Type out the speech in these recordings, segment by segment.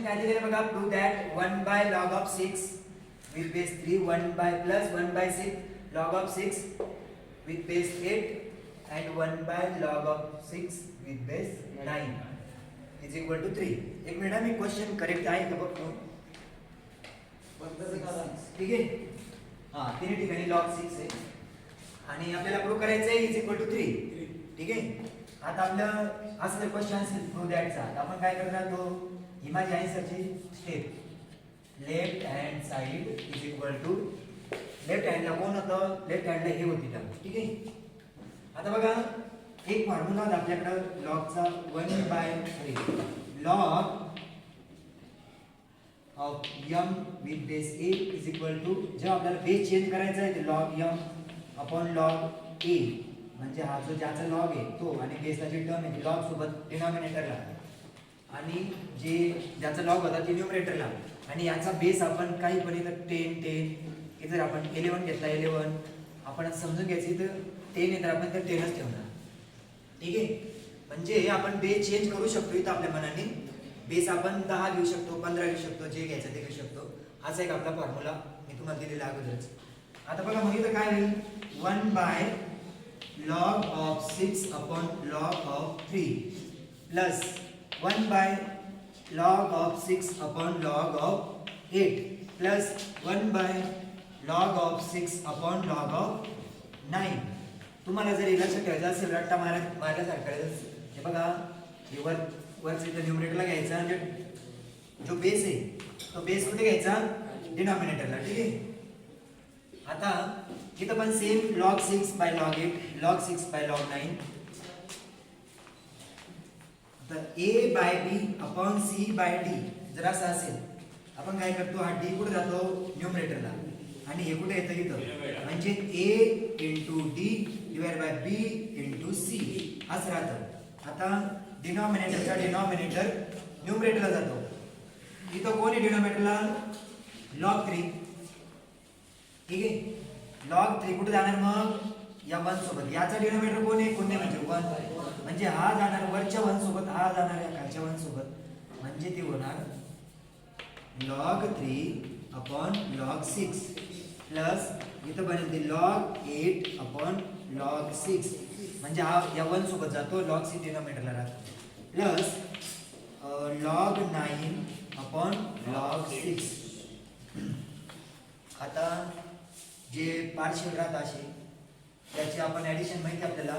काय दिलेलं बघा, prove that 1 by log of 6 with base 3 1 by plus 1 by 6 log of 6 with base 8 and 1 by log of 6 with base 9 is equal to 3. एक minute, मी question correct आहे का बघतो. ठीक आहे, हा तिन्ही ठिकाणी log 6 आहे आणि आपल्याला प्रूव्ह करायचं आहे इज इक्वल टू 3. ठीक आहे, आता आपलं असं जर क्वेश्चन असेल प्रूव्ह दॅटचा, आपण काय करणार, तो ही माझी आन्सरची step. Left hand side is equal to, left हँडला कोण होतं, लेफ्ट हँडला हे होती टर्म. ठीक आहे, आता बघा एक फॉर्म्युला होता आपल्याकडं लॉगचा 1/3 log of m with base a is equal to, जेव्हा आपल्याला बेस चेंज करायचा आहे ते log m upon log a, म्हणजे हा जो ज्याचा लॉग आहे तो आणि बेसला जी टर्म आहे लॉग सोबत डिनॉमिनेटरला आणि जे ज्याचा लॉग होता ते न्यूमरेटरला, आणि याचा बेस आपण काही पण इथं 10 हे जर आपण 11 घेतला 11 आपण समजून घ्यायचं तर 10 आहे तर आपण तर 10च ठेवणार. ठीक आहे, म्हणजे आपण बेस चेंज करू शकतो इथं आपल्या मनाने. बेस आपण 10 घेऊ शकतो, 15 घेऊ शकतो, जे घ्यायचं ते घेऊ शकतो. हाच एक आपला फॉर्म्युला मी तुम्हाला दिलेला अगोदरच. आता बघा मग इथं काय होईल, 1 by log of 6 upon log of 3 plus 1 by log of 6 upon log of 8 plus 1 by log of 6 upon log of 9. तुम्हाला जर लक्षात ठेवायचं असेल रट्टा मारल्यासारखं, हे बघा हे वरच इथं न्यूमरेटरला घ्यायचा आणि जो बेस आहे तो बेस कुठे घ्यायचा, डिनॉमिनेटरला. ठीक आहे, आता इथं पण same log 6 by log 8 log 6 by log 9 तर a by b upon c by d. जर असं असेल आपण काय करतो, हा d कुठे जातो न्यूमरेटरला आणि हे कुठे येतं इथं, म्हणजे a into d divided by b into c असं राहतं. आता डिनॉमिनेटरचा डिनॉमिनेटर न्यूमरेटरला जातो. इथं कोण आहे डिनॉमिनेटरला, log 3. ठीक आहे, log 3 कुठे जाणार मग या 1 सोबत, याचा डिनॉमिनेटर कोण आहे, कोण नाही म्हणजे 1, म्हणजे हा जाणार वरच्या 1 सोबत, हा जाणार या खालच्या 1 सोबत, म्हणजे ते होणार log 3 upon log 6 प्लस इथं बनेल ते log 8 upon log 6, म्हणजे हा या 1 सोबत जातो, log 6 डिनॉमिनेटरला राहतो, प्लस log 9 upon log 6. आता जे पार्शियल राहत असे त्याची आपण ॲडिशन माहिती आपल्याला,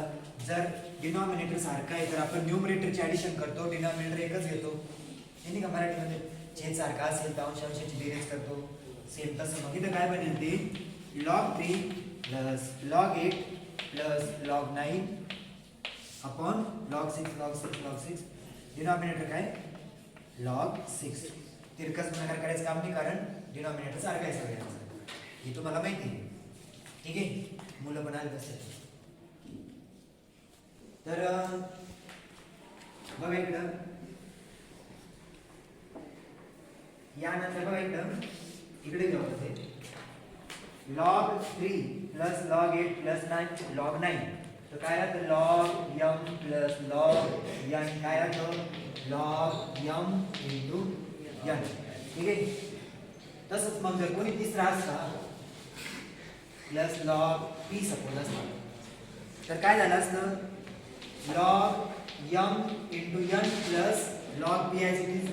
जर डिनॉमिनेटर सारखा आहे तर आपण न्यूमरेटरची ॲडिशन करतो, डिनॉमिनेटर एकच घेतो. नाही का मराठीमध्ये जे सारखा असेल तर अंशांची बेरीज करतो, सेम तसं. मग इथं काय बनेल ते log 3 plus log 8 plus log 9 upon log 6 denominator काय log 6. तिरकस गुणाकार करायचं काम नाही कारण डिनॉमिनेटर सारखा आहे सगळ्यांचा, हे तुम्हाला माहिती आहे. ठीक आहे, मुलं पण आले असेल तर बघा इकडं, यानंतर बघा इकडे घेऊ ते log 3 plus log 8 plus 9 log 9, तर काय राहतं log m plus log n, काय राहतं log m into n. ठीक आहे, तसंच मग जर कोणी तिसरा असता प्लस log p सपोज असतं तर काय झालं असतं log m into n plus log p as it is.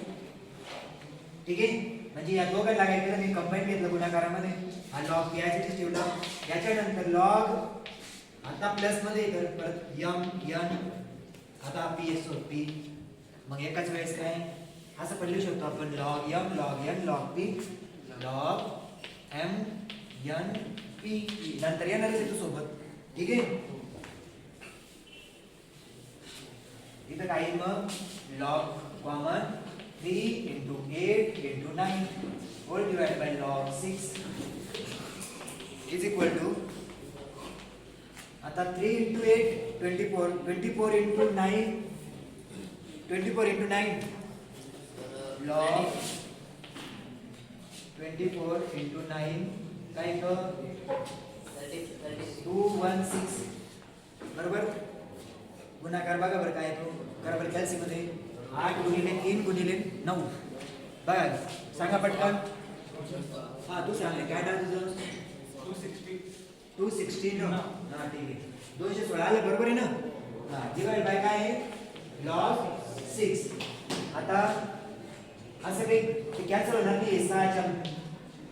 ठीक आहे, म्हणजे या दोघांना काय केलं मी कंबाईन घेतलं गुणाकारामध्ये, हा log p as it is ठेवला, याच्यानंतर log आता प्लस मध्ये तर परत m n आता p असो p, मग एकाच वेळेस काय असं पण लिहू शकतो आपण log m log n log p log m n p, नंतर येणारच येतो सोबत. ठीक आहे, इथं काही मग log common 3 into 8 into 9 whole divided by log 6 is equal to, आता 3 into 8 24 24 into 9 24 into 9 log 24 into 9 काय येतं 216 बरोबर. गुणाकार बघा बरं काय येतो, करा बरं कॅल्सी मध्ये 8 गुणिले 3 गुणिले 9 बघा सांगा पटकन. हा तू सांग काय नाव तुझं. 216 ना. हा ठीक आहे. 216 आले बरोबर आहे ना. हा डिवाइड बाय काय आहे log 6. आता असं काही कॅन्सल होणार नाही. 6च्या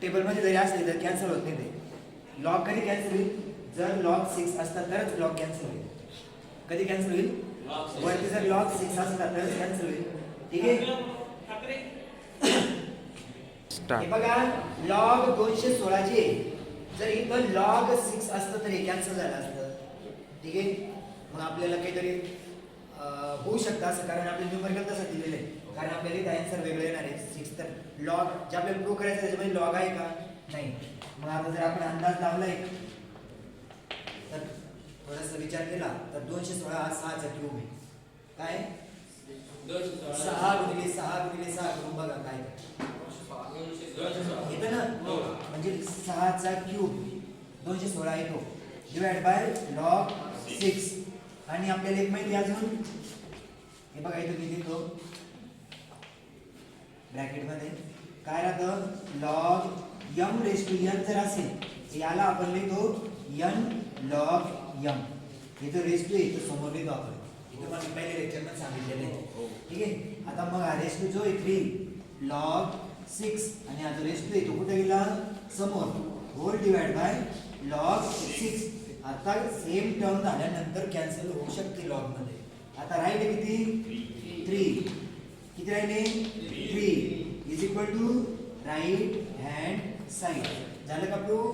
टेबल मध्ये जरी असले तर कॅन्सल होत नाही ते. लॉग कधी कॅन्सल होईल जर log 6 असता तरच लॉग कॅन्सल होईल. कधी कॅन्सल होईल वरती जर log 6 असता तर कॅन्सल होईल. ठीक आहे. हे बघा log 216 चे जर इथं log 6 असतं तर हे कॅन्सल झालं असतं. ठीक आहे. मग आपल्याला काहीतरी होऊ शकतं असं कारण आपल्याला न्यूमरिकल तसं दिलेलं आहे. कारण आपल्याला इथं आन्सर वेगळं येणार आहे 6 तर log जे आपल्याला प्रूव्ह करायचं त्याच्यामध्ये log आहे का नाही. मग आता जर आपण अंदाज लावलाय तर थोडासा विचार केला तर 216 हा 6चा क्यूब आहे. काय 6 गुणिले 6 गुणिले 6 करून बघा काय येतं ना. म्हणजे 6चा क्यूब 216 येतो डिवाइड बाय log 6. आणि आपल्याला एक माहिती अजून हे बघा इथं किती तो ब्रॅकेट मध्ये काय राहतं log m raise to n जर असेल याला आपण लिहितो n log m. इथं रेज टू इथं समोर लिहितो आपण. इथं पण पहिले लेक्चर मध्ये सांगितलेलं आहे. ठीक आहे. आता मग हा रेज टू जो आहे 3 log 6 आणि हा जो रेज टू आहे तो कुठे गेला समोर होल डिवाइड बाय log 6. आता सेम टर्म झाल्यानंतर कॅन्सल होऊ शकते लॉग मध्ये. आता राहिले किती 3. किती राहिले 3 is equal to right hand side. झालं का प्रूव्ह.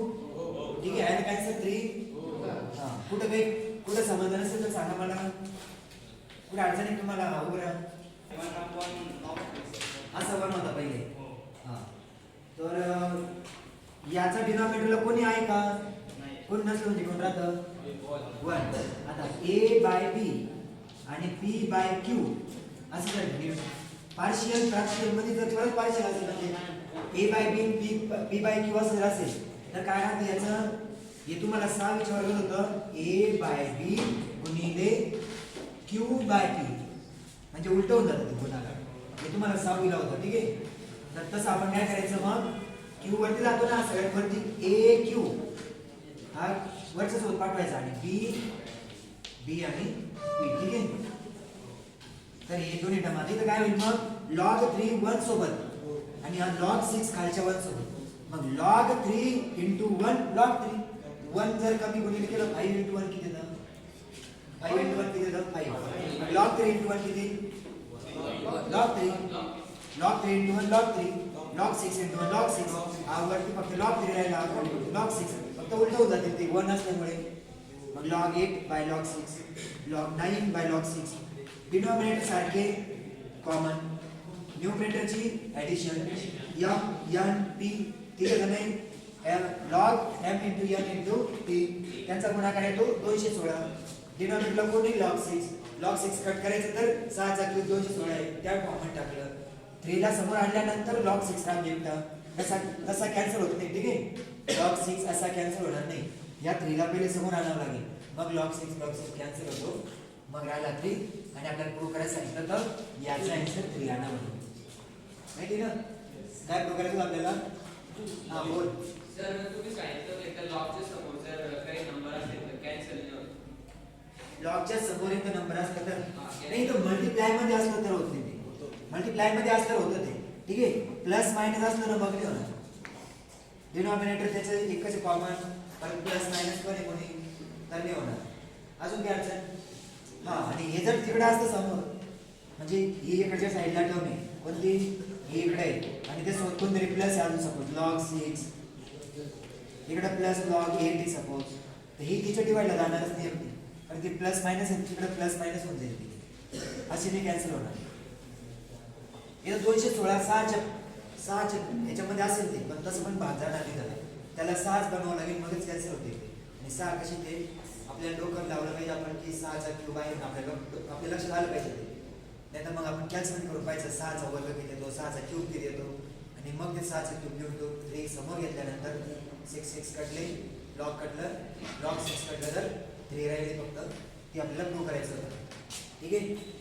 ठीक आहे. Add cancel 3. हां कुठं काही कुठं समजलं नसेल तर सांगा मला. कुठे अडचण आहे तुम्हाला. बरं असा वन होता पहिले. हां तर याचा डिनॉमिनेटरला कोणी आहे का कोण नसलं म्हणजे कोण राहतं 1. आता a बाय b आणि p बाय q असं जर पार्शियल फ्रॅक्शन मध्ये जर परत पार्शियल असेल म्हणजे a बाय b आणि p बाय q असं जर असेल तर काय राहतं याचं. हे तुम्हाला 6 विचारलं होतं a बाय b गुणिले q बाय p म्हणजे उलट होऊन जातं ते गुणाकार. हे तुम्हाला 6 ला होतं. ठीक आहे. तर तसं आपण काय करायचं मग q वरती जातो ना सगळ्यात वरती a q हा वरच्या सोबत पाठवायचा आणि b आणि p. ठीक आहे. तर हे दोन्ही टर्म आता इथं काय होईल मग log 3 1 सोबत आणि हा log 6 खालच्या 1 सोबत. मग log 3 into 1 log 3 1 जर कमी गुणिले केलं 5 into 1 किती येतं 5 into 1 किती येतं 5. log 3 into 1 किती log 3 log 3 into 1 log 3 log 6 into 1 log 6. हा वरती फक्त log 3 राहिला log 6 फक्त उलट होऊन जाते ते 1 असल्यामुळे. मग log 8 by log 6 log 9 by log 6. Denominator सारखे कॉमन न्यूमरेटरची ऍडिशन m n p ठीक आहे नाही log m into n into p त्यांचा गुणाकार येतो 216. डिनॉमिनेटरला कोणी log 6 कट करायचं तर 6 चा क्यूब 216 आहे त्या कॉमन टाकलं. 3 ला समोर आणल्यानंतर log 6 राम येतं तसा कॅन्सल होत नाही. ठीक आहे. log 6 असा कॅन्सल होणार नाही. या 3 ला पहिले समोर आणावं लागेल मग log 6 कॅन्सल होतो. मग राहिला 3 आणि आपल्याला प्रूव्ह करायचं सांगितलं तर याचा आन्सर 3 आणावं माहिती ना. काय प्रूव्ह करायचं आपल्याला. हा बोल सर तुम्ही सांगितलं एका लॉगच्या समोर जर काही नंबर असेल तर कॅन्सल नाही होत. लॉगच्या समोर एक नंबर असला तर नाही तर मल्टिप्लाय मध्ये असलं तर होत नाही ते. मल्टिप्लाय मध्ये असलं होतं ते. ठीक आहे. प्लस मायनस असलं ना मग नाही होणार. डिनॉमिनेटर त्याचं एकच कॉमन परत प्लस मायनस पण आहे कोणी तर नाही होणार. अजून काय अडचण. हा आणि हे जर तिकडे असतं समोर म्हणजे ही इकडच्या साईडला टर्म आहे कोणती ही इकडे आहे आणि ते सोबत कोणतरी प्लस आहे अजून सपोज log 6 इकडे प्लस log 8 आहे सपोज तर ही तिच्या डिवाइडला जाणारच नाही होती कारण ती प्लस मायनस आहे तिकडे प्लस मायनस होऊन जाईल ती अशी नाही कॅन्सल होणार. इथं 216 6च्या याच्यामध्ये असेल ते पण तसं पण भाग जाणार नाही त्याला 6च बनवावं लागेल मगच कॅन्सल होते. आणि 6 कशी ते आपल्याला डोकं लावलं पाहिजे आपण की 6चा क्यूब आहे आपल्या लक्षात आलं पाहिजे ते. नाही तर मग आपण कॅल्क्युलेट करून पाहिजे 6चा वर्ग किती येतो 6चा क्यूब किती येतो आणि मग ते 6चा क्यूब घेऊन तो 3 समोर घेतल्यानंतर 6 कटले log कटलं log 6 कटलं तर 3 राहिले फक्त ती आपल्याला प्रूव्ह करायचं होतं. ठीक आहे.